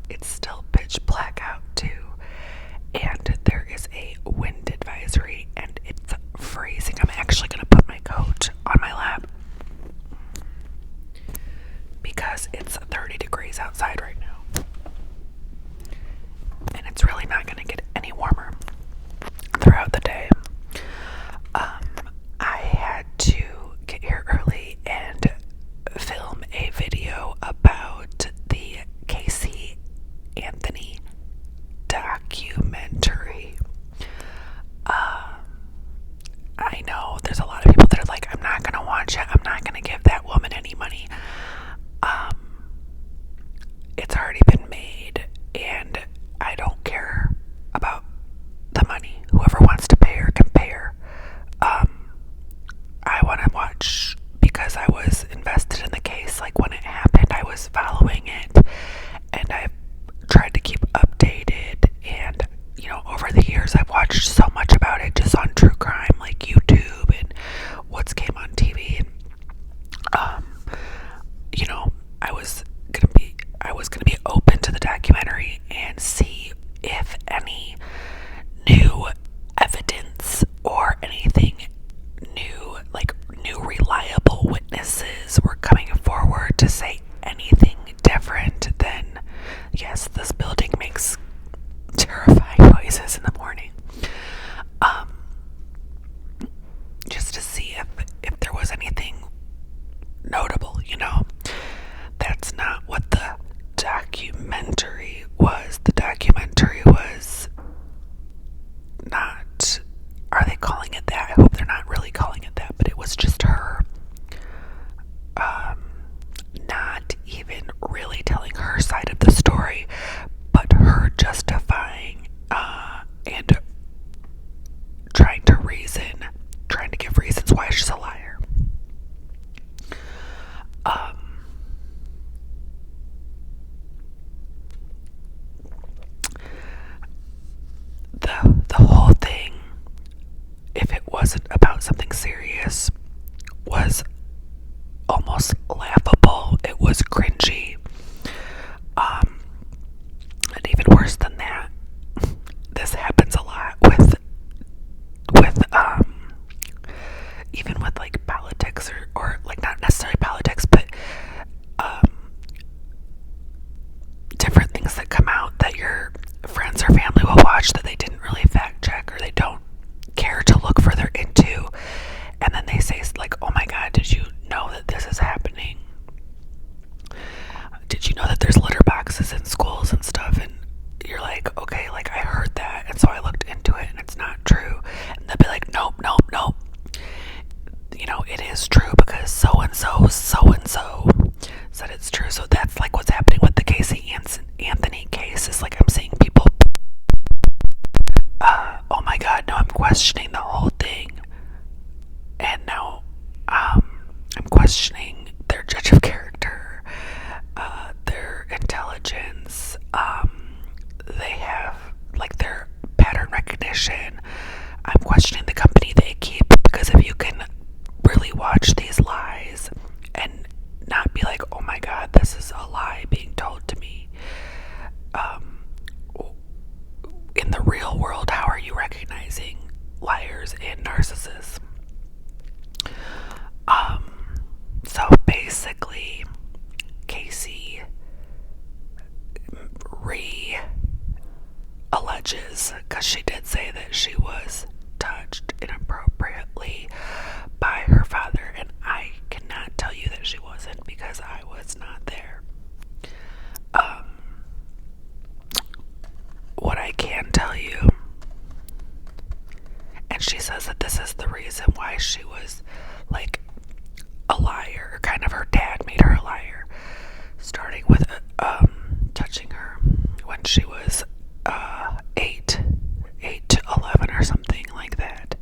It's still pitch black out too, and there is a wind advisory, and it's freezing. I'm actually gonna put my coat on my lap because it's 30 degrees outside right now, and it's really not gonna get any warmer throughout the day. I had to get here early and film a video about the Casey Anthony documentary. I know there's a lot of people that are like, I'm not gonna watch it, I'm not gonna give that woman any money. It's already been made, and I don't care about the money. Whoever wants to pay her can pay her. I want to watch because I was invested in the case. Like, when it happened, I was following it, and I've tried to keep updated. And over the years, I've watched so much about it just on true crime, like YouTube and what's came on TV. And I was gonna be open to the documentary and see if any new evidence or anything new, like new reliable witnesses, were coming forward to say anything different than, yes, this building makes terrifying noises in the morning. Just to see if there was anything notable, That's not what the documentary was. The documentary was not, are they calling it that? I hope they're not really calling it that, but it was just her not even really telling her side of the story, but her justifying and trying to give reasons why she's a liar. The whole thing, if it wasn't about something serious, was almost laughable. It was cringy. And even worse than that, this happens a lot with even with like politics, or like not necessarily politics, but different things that come out that your friends or family will watch that they didn't really fact check, or they don't care to look further into, and then they say like, oh my god, did you know that this is happening? Did you know that there's litter boxes in schools and stuff? And you're like, okay, like I heard that, and so I looked into it, and it's not true. And they'll be like, nope. It is true because so and so said it's true. So that's like what's happening with the Casey Anthony case. Is like, I'm seeing people, oh my god, no, I'm questioning the whole thing, and now I'm questioning their judge of character, their intelligence. They have like their pattern recognition. I'm questioning the company they keep, because if you can really watch these lies and not be like, oh my god, this is a lie being told to me, in the real world, how are you recognizing liars and narcissists? So basically, Casey alleges, because she did say that she was touched inappropriately by her father, and I cannot tell you that she wasn't because I was not there. What I can tell you, and she says that this is the reason why she was like a liar, kind of her dad made her a liar, starting with touching her when she was 8 to 11 or something like that.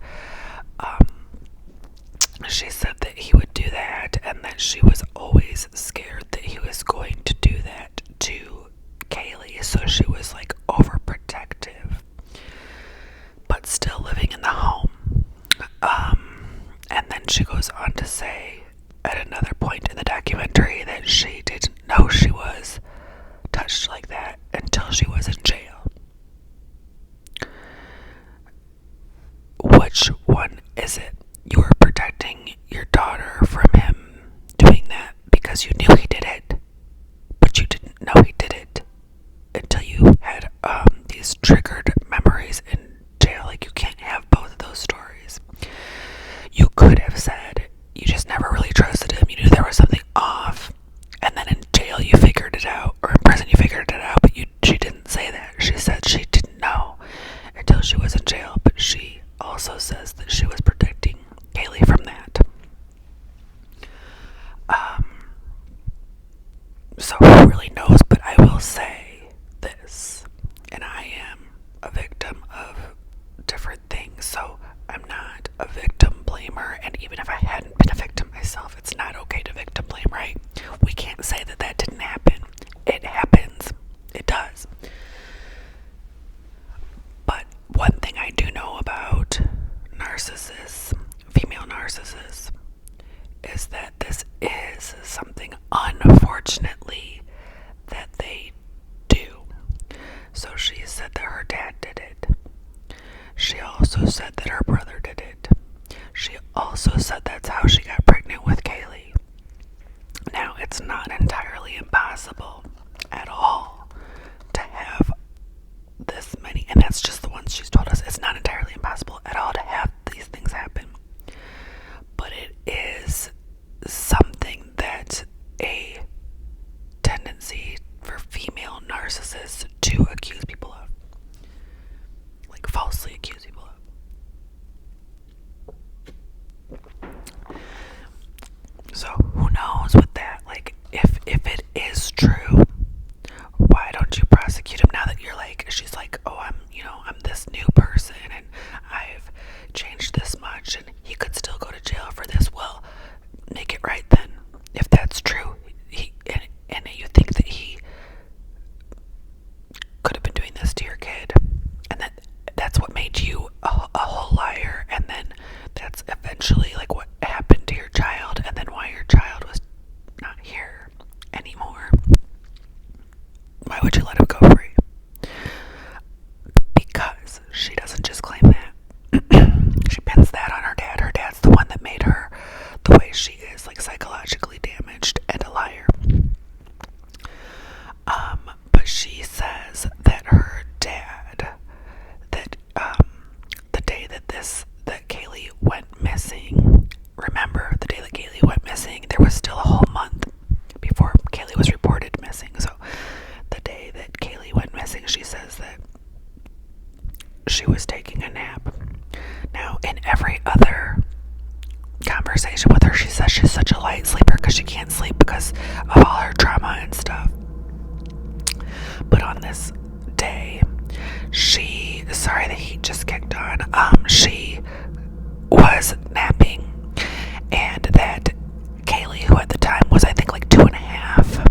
She said that he would do that, and that she was always scared that he was going to do that to Kaylee, so she was like overprotective, but still living in the home. And then she goes on to say at another point in the documentary that she didn't know she was touched like that chooses to accuse people of, like falsely accuse people of. So who knows with that? Like, if it is true, why don't you prosecute him now that you're like, she's like, oh, I'm this new person and I've changed this much, and he could still go to jail for this. Well, make it right then. If that's true, and you think that he could have been doing this to your kid, and that's what made you a whole liar, and then that's eventually like what happened to your child, and then why your child was not here anymore. Why would you let him go free? Because she doesn't just claim that. She pins that on her dad. Her dad's the one that made her the way she is, like psychologically damaged and a liar. But she says that her dad, that the day that Kaylee went missing, remember the day that Kaylee went missing, there was still a whole month before Kaylee was reported missing. So the day that Kaylee went missing, she says that she was taking a nap. Now, in every other conversation with her, she says she's such a light sleeper because she can't sleep because of all her trauma and stuff. But on this day, sorry, the heat just kicked on. She was napping, and that Kaylee, who at the time was I think like 2.5,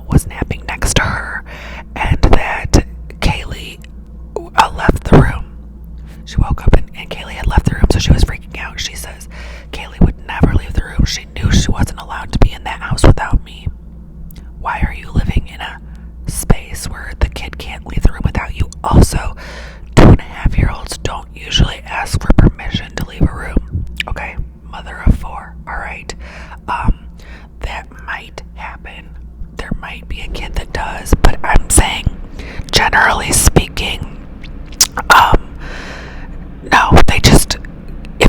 was napping next to her, and that Kaylee left the room. She woke up and Kaylee had left the room, so she was freaking out. She says Kaylee would never leave the room. She knew she wasn't allowed to be in that house without me. Why are you living in a space where the kid can't leave the room without you? Also, 2.5-year-olds don't usually ask for permission to leave a room. Okay, mother of 4. All right, that might happen. There might be a kid that does, but I'm saying, generally speaking, no, if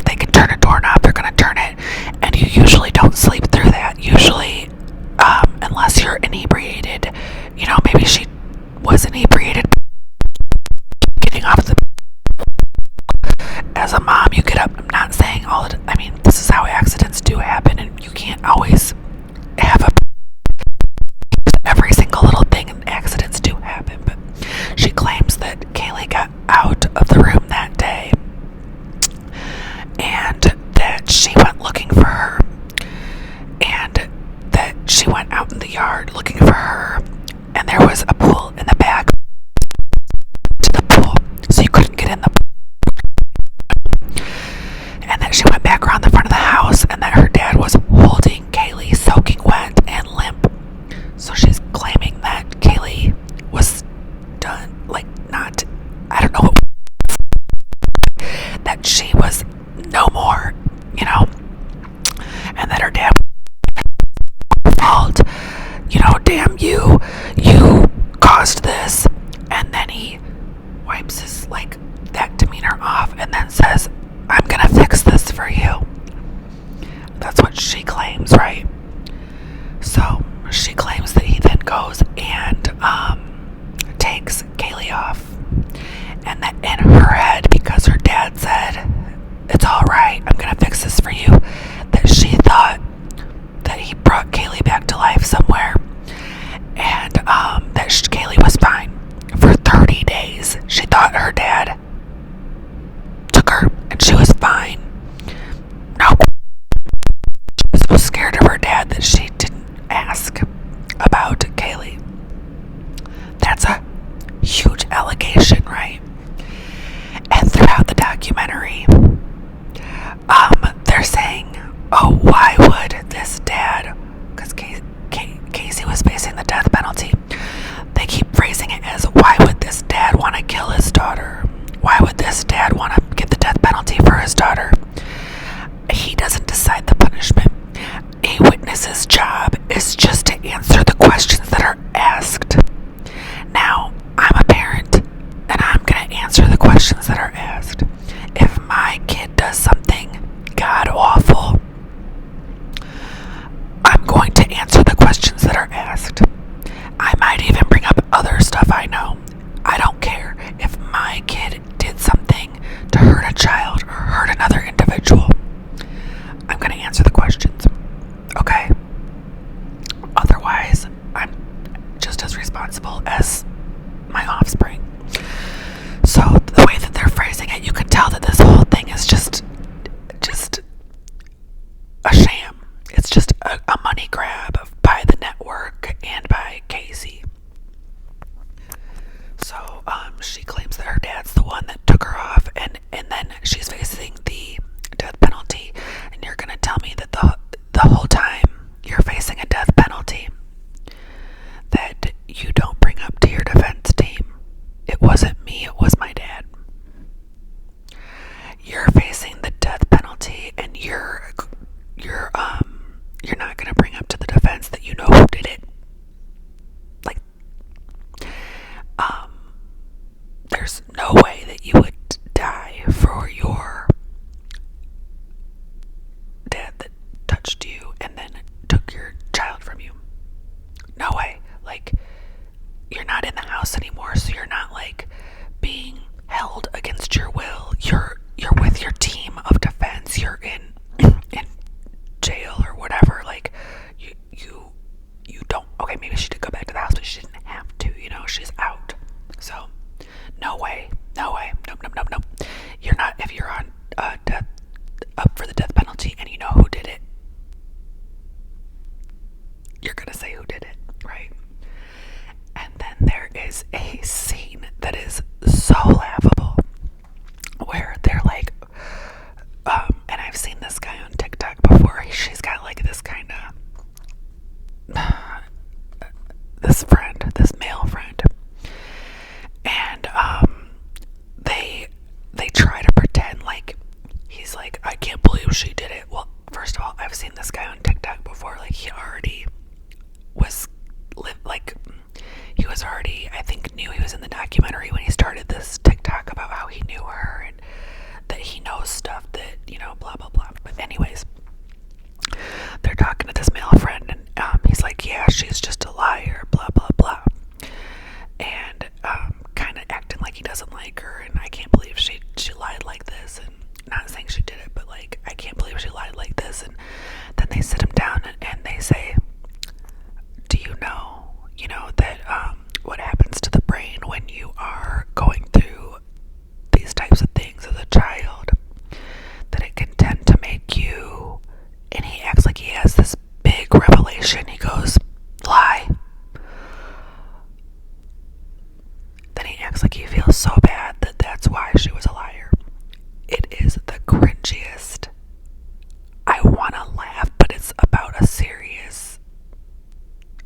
they can turn a doorknob, they're gonna turn it, and you usually don't sleep through that. Usually, unless you're inebriated, maybe she was inebriated, getting off the. As a mom, you get up. I'm not saying this is how accidents do happen, and you can't always have every single little thing, and accidents do happen. But she claims that Kaylee got out of the room that day, and that she went looking for her, and that she went out in the yard looking for her, and there was a pool in the back to the pool, so you couldn't get in the pool, and that she went back around the front of the house, and that her dad was holding Kaylee soaking wet and limp. So she's claiming that Kaylee was done, like not, I don't know, that she was no more, and that her dad was fault, damn you caused this, and then he wipes his, like, that demeanor off and then says, I'm gonna fix this for you. That's what she claims, right? So she claims that he then goes and takes Kaylee off, and that in her head, because her dad said, it's alright, I'm gonna fix this for you, that she thought that he brought Kaylee back to life somewhere, and that Kaylee was fine. For 30 days, she thought her dad took her, and she was fine. No, she was so scared of her dad that she didn't ask about Kaylee. That's a huge allegation, right? And throughout the documentary, they're saying, oh, why would this dad, because Casey was facing the death penalty, they keep phrasing it as, why would this dad want to kill his daughter? Why would this dad want to get the death penalty for his daughter? He doesn't decide the punishment. A witness's job is just to answer the questions that are asked. Now, I'm a parent, and I'm going to answer the questions that are asked. If my kid does something god-awful, I'm going to answer the questions that are asked. other stuff I know. I don't care if my kid did something to hurt a child or hurt another individual. I'm going to answer the questions, okay? Otherwise, I'm just as responsible as my offspring. So the way that they're phrasing it, you can tell that this whole thing is just a sham. It's just a money grab by the network and by Casey. So she claims that her dad's the one that took her off, and then she's facing the death penalty. And you're gonna tell me that the whole time you're facing a death penalty that you don't bring up to your defense team, it wasn't me, it was my dad. You're facing the death penalty, and you're not gonna bring up to the defense that you know who did it. Like, there's no way that you would die for your dad that touched you and then took your child from you. No way. Like, you're not in the house anymore, so you're not like being held against your will. You're with your team of defense. You're in jail or whatever. Like, you don't. Okay, maybe she did go back to the house, but she didn't have to. You know, she's out. So, no way. Nope. You're not. If you're on death up for the death penalty and you know who did it, you're gonna say who did it, right? And then there is a scene that is so laughable where they're like, and I've seen this guy on TikTok before. She's got like this kind of this male friend, and they try to pretend like he's like, I can't believe she did it. Well, first of all, I've seen this guy on TikTok before. Like, he already I think knew he was in the documentary when he started this TikTok about how he knew her and that he knows stuff that, you know, blah blah blah. But anyways, they're talking to this male friend, and he's like, yeah, she's just a liar, blah blah blah, and kind of acting like he doesn't like her, and I can't believe she lied like this, and not saying she did it, but like, I can't believe she lied like this. And then they sit him down and they say, do you know that what happens to the brain when you are going through these types of things as a child, that it can tend to make you, and he acts like he has this big revelation. He goes, lie. Then he acts like he feels so bad that that's why she was a liar. It is the cringiest. I want to laugh, but it's about a serious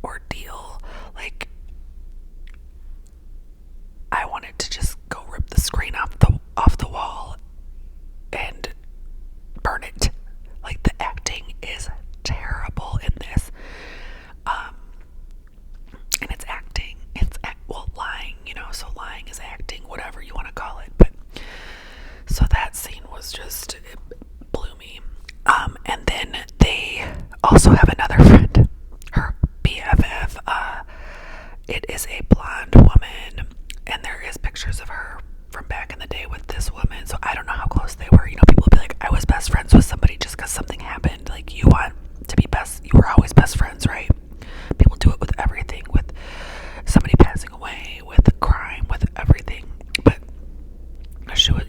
ordeal. Like, I wanted to just go rip the screen off the wall and burn it. Like, the acting is terrible in this. And it's acting. Lying, so lying is acting, whatever you want to call it. But so that scene was just, it blew me. And then they also have another friend, her BFF. It is a blonde woman, and there is pictures of her from back in the day with this woman. So I don't know how close they were. People will be like, I was best friends with somebody just because something happened. Like, you want to be best, you were always best friends, right? People do it with everything, with somebody passing away, with crime, with everything. But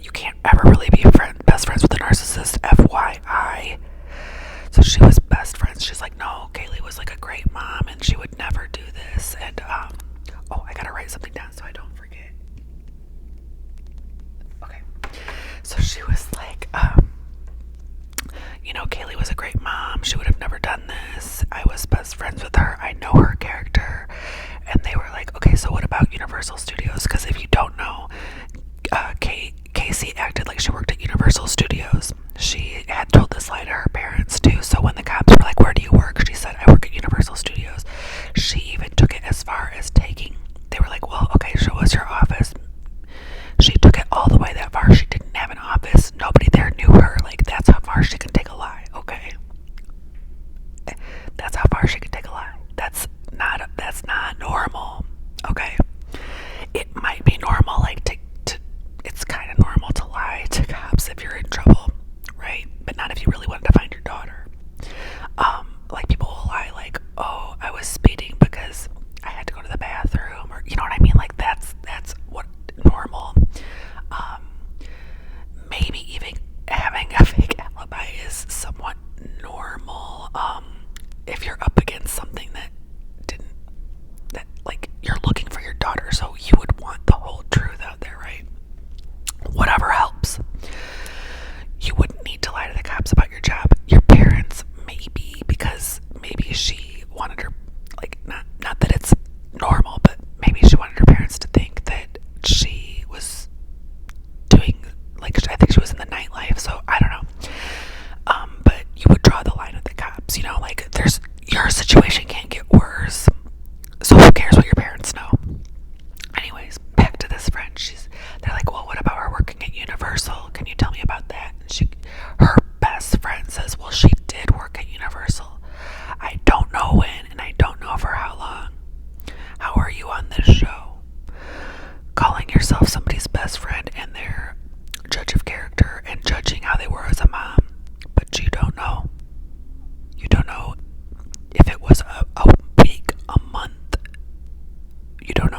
you can't ever really be best friends with a narcissist, FYI. So she was best friends. She's like, no, Kaylee was like a great mom, and she would never do this. And I gotta write something down so I don't forget. Okay. So she was like, Kaylee was a great mom. She would have never done this. I was best friends with her. I know her character. And they were like, okay, so what about Universal Studios? Because if you don't know, Casey acted like she worked at Universal Studios. She had told this lie to her parents too. So when the cops were like, where do you work? She said, I work at Universal Studios. She even took it as far as they were like, well, okay, show us your office. She took it all the way that far. She didn't have an office. Nobody there knew her. Like, that's how far she can take a lie, okay? That's how far she can take a lie. That's not normal, okay?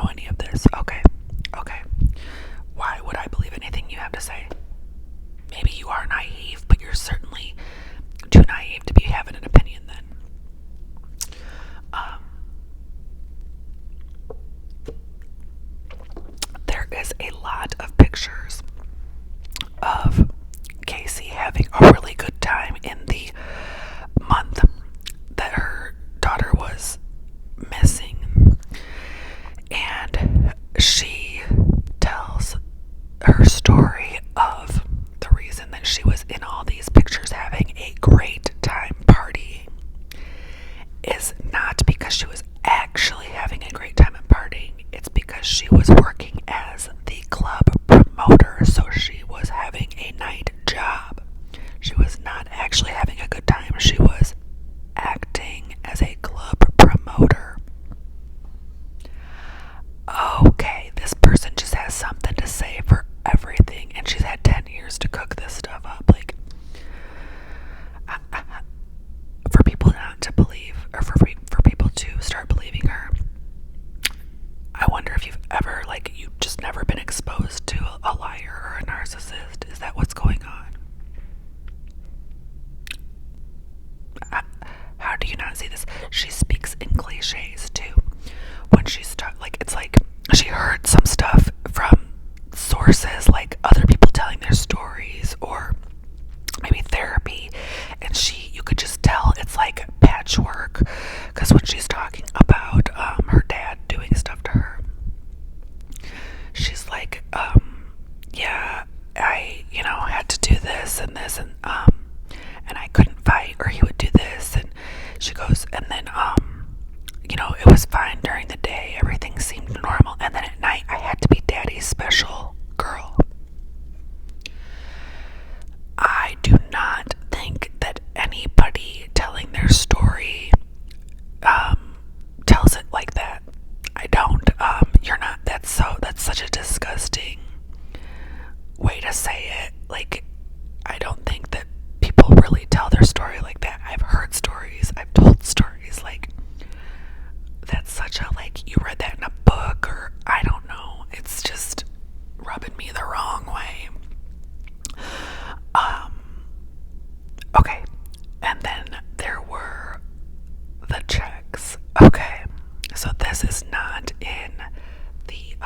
know any of this. Okay. Why would I believe anything you have to say? Maybe you are naive, but you're certainly too naive to be having an opinion then. There is a lot of pictures of Casey having a really good time in the month that her daughter was missing. And she tells her story of the reason that she was in all these pictures having a great time partying is not because she was actually having a great time at partying. It's because she was working as the club promoter, so she was having a night job. She was not actually having a good time. She was acting as a club promoter. Okay, this person just has something to say for everything, and she's had 10 years to cook this stuff up. Like, for people not to believe, or for people to start believing her, I wonder if you've ever, like, you've just never been exposed to a liar or a narcissist. Is that what's going on? How do you not see this? She speaks in cliches too. When she's like, it's like she heard some stuff from sources, like other people telling their stories, or maybe therapy, and you could just tell it's like patchwork, because when she's talking about her dad doing stuff to her, she's like, yeah, I, had to do this and this, and I couldn't fight, or he would do this, and she goes, and then it was fine during the day, everything seemed normal, and then at night I had to be daddy's special girl. I do not think that anybody telling their story tells it like that. I don't. You're not. That's such a disgusting way to say it. Like, I don't think that people really tell their story like that. I've heard stories. I've told stories. Like, that's such a, like, you read that in a book, or I don't know. It's just rubbing me the wrong way. Okay. And then there were the checks. Okay. So this is not in the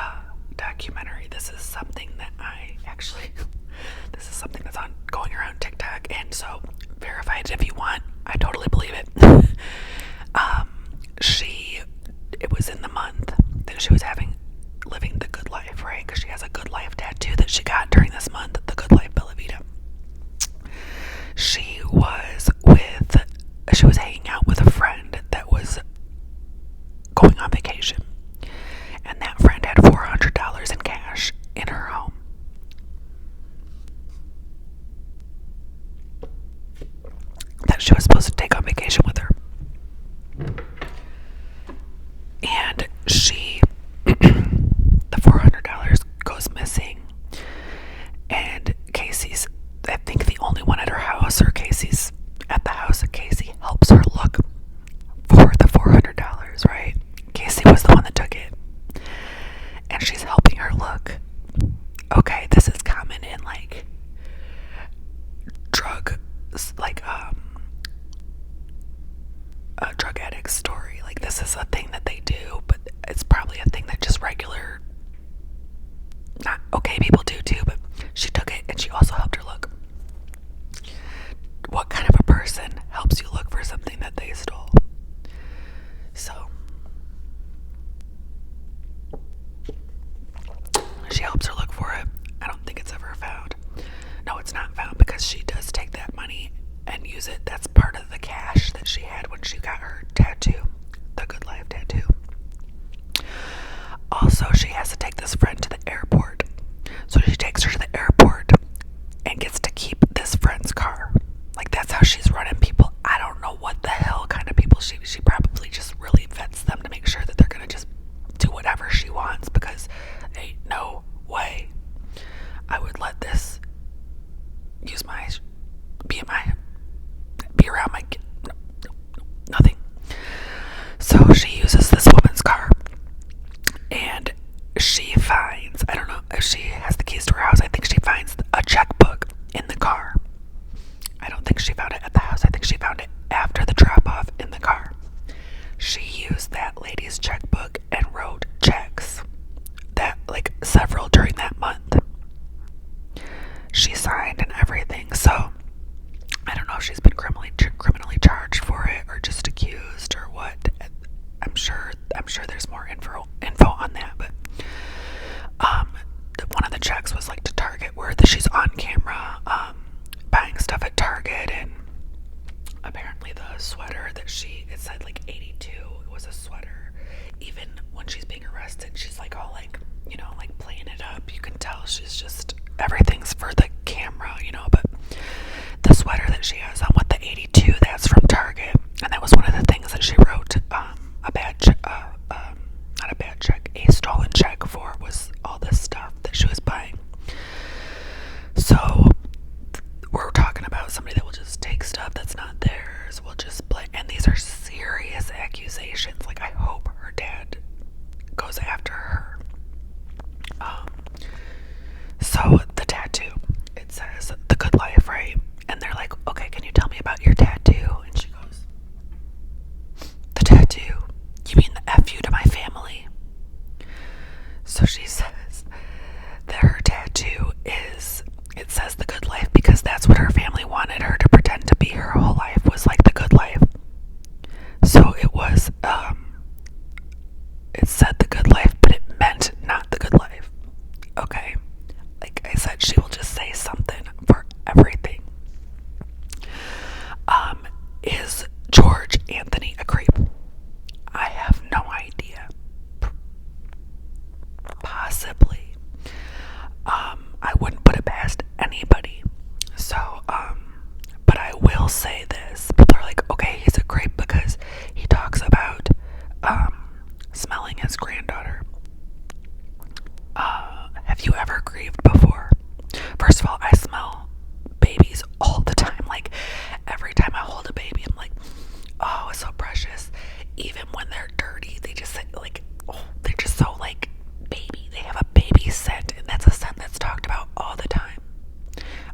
documentary. This is something that this is something that's going around TikTok, and so verify it if you want. I totally believe it. It was in the month that she was living the good life, right? Because she has a good life tattoo that she got during this month, the Good Life Bella Vita. She was hanging out with a friend that was going on vacation, and that friend had $400 in cash in her home. That she was supposed to take on vacation with her. And the $400 goes missing, and Casey's, I think, the only one at her house, or Casey's at the house, and Casey helps her look for the $400, right? Casey was the one that took it, and she's helping her look. Okay, this is common in, like, a drug addict story. Like, this is a thing that they do, but it's probably a thing that just regular, not okay people do too, but she took it, and she also helped her look. What kind of a person helps you look for something that they stole? So she helps her look for it. I don't think it's ever found. No, it's not found, because she does take that money and use it. That's part of the cash that she had when she got her tattoo, the Good Life tattoo. Also, she has to take this friend to the airport. So she takes her to the airport and gets to keep this friend's car. Like, that's how she's running people. I don't know what the hell kind of people she probably just really vets them to make sure that they're gonna just do whatever she wants, because ain't no way I would let this be around my kid. No, nothing. So she uses this woman's car, and several during that month. She signed and everything, so I don't know if she's been criminally charged for it or just accused or what. I'm sure there's more info on that, but one of the checks was like to Target, where she's on camera buying stuff at Target, and apparently the sweater that it said like 82. It was a sweater. Even when she's being arrested, she's like all like, you know, like playing it up. You can tell she's just, everything's for the camera, you know. But the sweater that she has on with the 82, that's from Target, and that was one of the things that she wrote a stolen check for, was all this stuff that she was buying. So we're talking about somebody that will just take stuff that's not theirs, will just play, and these are serious accusations. Like, I hope her dad goes after her. So the tattoo, it says The Good Life, right? And they're like, okay, can you tell me about your tattoo? And she goes, the tattoo? You mean the F you to my family? So she says that her tattoo it says The Good Life because that's what her family wanted her to pretend to be. Her whole life was like the good life. So it was, it said the good life, but it meant not the good life. Okay? Like I said, she will just say something for everything. Is George Anthony a creep? I have no idea. Possibly. I wouldn't put it past anybody. So, but I will say this. People are like, okay, he's a creep because he talks about, smelling his granddaughter. Have you ever grieved before? First of all, I smell babies all the time. Like, every time I hold a baby, I'm like, oh, it's so precious. Even when they're dirty, they just like, oh, they're just so like baby. They have a baby scent, and that's a scent that's talked about all the time.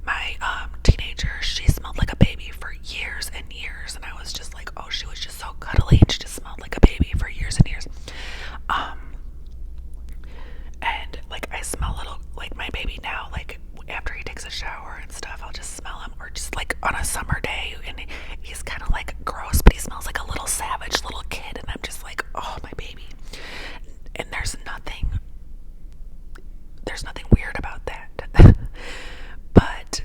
My teenager, she smelled like a baby for years and years, and I was just like, oh, she was just so cuddly, and she just smelled like a baby for years and years. And like, I smell little, like my baby now, like after he takes a shower and stuff, I'll just smell him, or just like on a summer day, and he's kind of like gross, but he smells like a little savage little kid, and I'm just like, oh, my baby. And there's nothing weird about that. But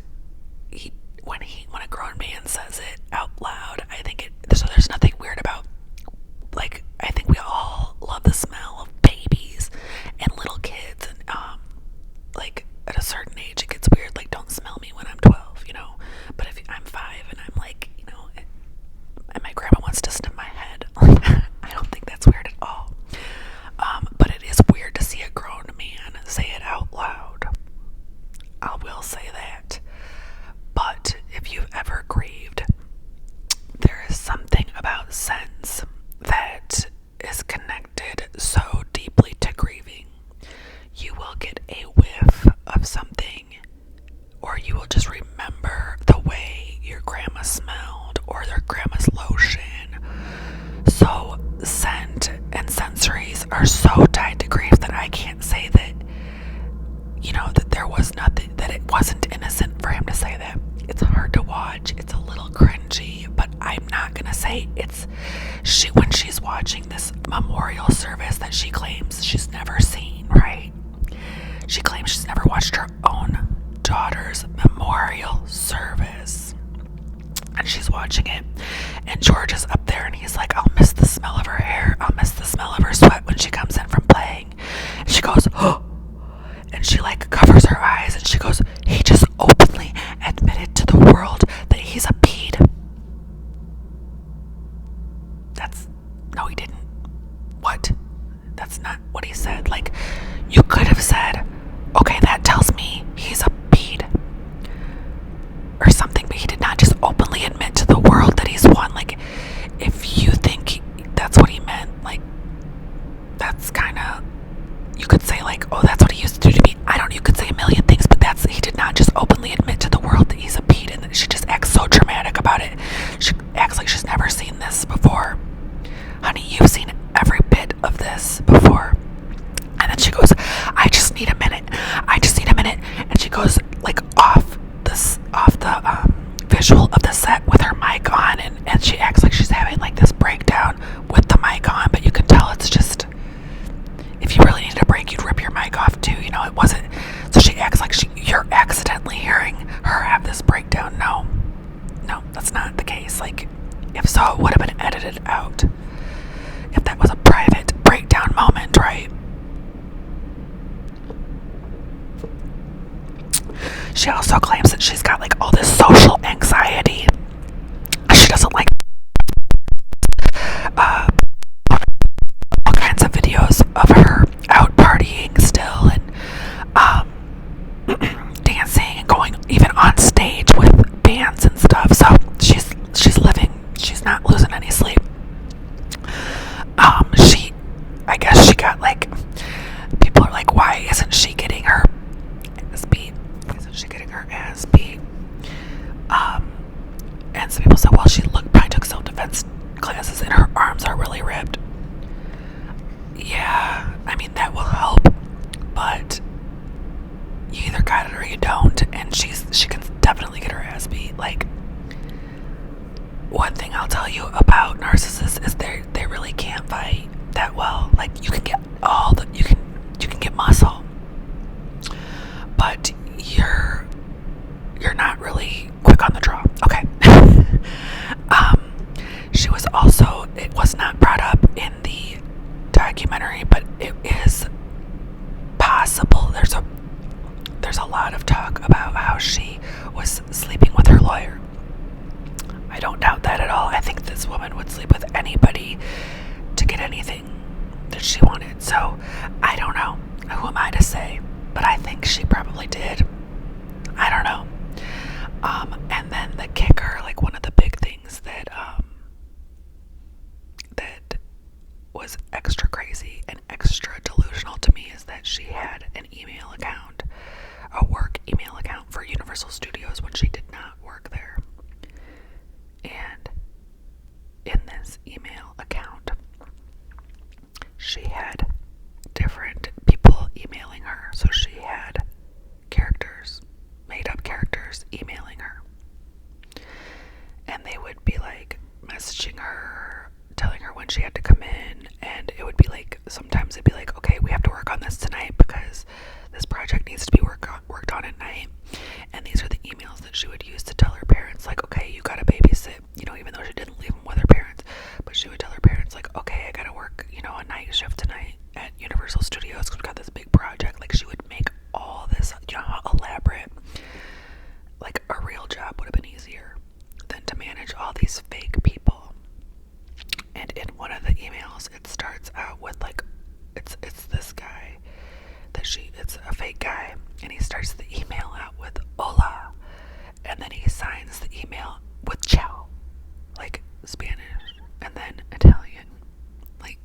when a grown man says it out loud, I think so there's nothing weird about, like, I think we all love the smell of babies and little kids, and like at a certain age it gets weird, like, don't smell me when I'm 12, you know. But if I'm 5 and I'm like, you know, and my grandma wants to sniff my head, I don't think that's weird at all. But it is weird to see a grown man say it out loud. I will say that. But if you've ever grieved, there is something about scents that is connected so deeply to grieving. You will get a whiff of something, or you will just remember the way your grandma smelled, or their grandma's lotion. So scent and sensories are so tied to grief that I can't say that, you know, that there was nothing, that it wasn't innocent for him to say that. It's hard to watch. It's a little cringy, but I'm not gonna say when she's watching this memorial service that she claims she's never seen, right? She claims she's never watched her own daughter's memorial service. And she's watching it, and George is up there, and he's like, I'll miss the smell of her hair. I'll miss the smell of her sweat when she comes in from playing. And she goes, oh, and she like covers her eyes, and she goes, he just openly admitted to the world that he's a pede. No, he didn't. What? That's not what he said. Like, you could have said, okay, that tells me he's a pede or something, but he did not just openly admit to the world that he's one. Like, if you think that's what he meant, like, that's kind of, you could say like, oh, that's what he used to do to me. I don't know, you could say a million things, but he did not just openly admit to the world that he's a pede, and she just acts so dramatic about it. She acts like she's never seen this before. Honey, you've seen every bit of this before. And then she goes, I just need a it wasn't. So she acts like you're accidentally hearing her have this breakdown. No, that's not the case. Like, if so, it would have been edited out. If that was a private breakdown moment, right? She also claims that she's got like all this social anxiety. She doesn't like all kinds of videos of her out partying still and dancing and going even on stage with bands and stuff. So she's living. She's not losing any sleep. I guess she got like, people are like, why isn't she getting her ass beat? And some people said, well, she probably took self-defense classes and her arms are really ripped. Yeah, I mean, that will help, but you either got it or you don't, and she can definitely get her ass beat. Like, one thing I'll tell you about narcissists is they really can't fight that well. Like, you can get you can get muscle, but you're not really quick on the draw. Okay. She was also, it was not brought up in the documentary, but it is possible. There's a lot of talk about how she was sleeping with her lawyer. I don't doubt that at all. I think this woman would sleep with anybody to get anything that she wanted. So I don't know. Who am I to say? But I think she probably did. I don't know. And then the kicker, like one of the big things that was extra crazy and extra delusional to me is that she had an email account, a work email account for Universal Studios when she did not work there. And in this email account, she had different people emailing her. So she had made up characters emailing her. And they would be like messaging her, telling her when she had to come in, and it would be like, sometimes it'd be like, okay, we have to work on this tonight because this project needs to be worked on at night. And these are the emails that she would use to tell her parents, like, okay, you gotta babysit, even though she didn't leave them with her parents, but she would tell her parents, like, okay, I gotta work, a night shift tonight at Universal Studios because we got this big project. Like, she would make all this, how elaborate. Like, a real job would have been easier than to manage all these fake people. And in one of the emails, it starts out with like, it's this guy it's a fake guy, and he starts the email out with hola, and then he signs the email with ciao, like Spanish, and then Italian. Like,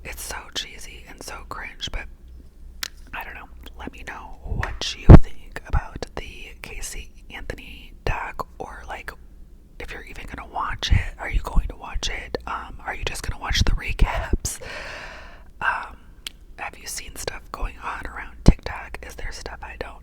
it's so cheesy and so cringe, but I don't know. Let me know what you think about the Casey Anthony doc, or like, if you're even gonna watch it. Are you going to watch it? Are you just gonna watch the recaps? Have you seen stuff going on around TikTok? Is there stuff I don't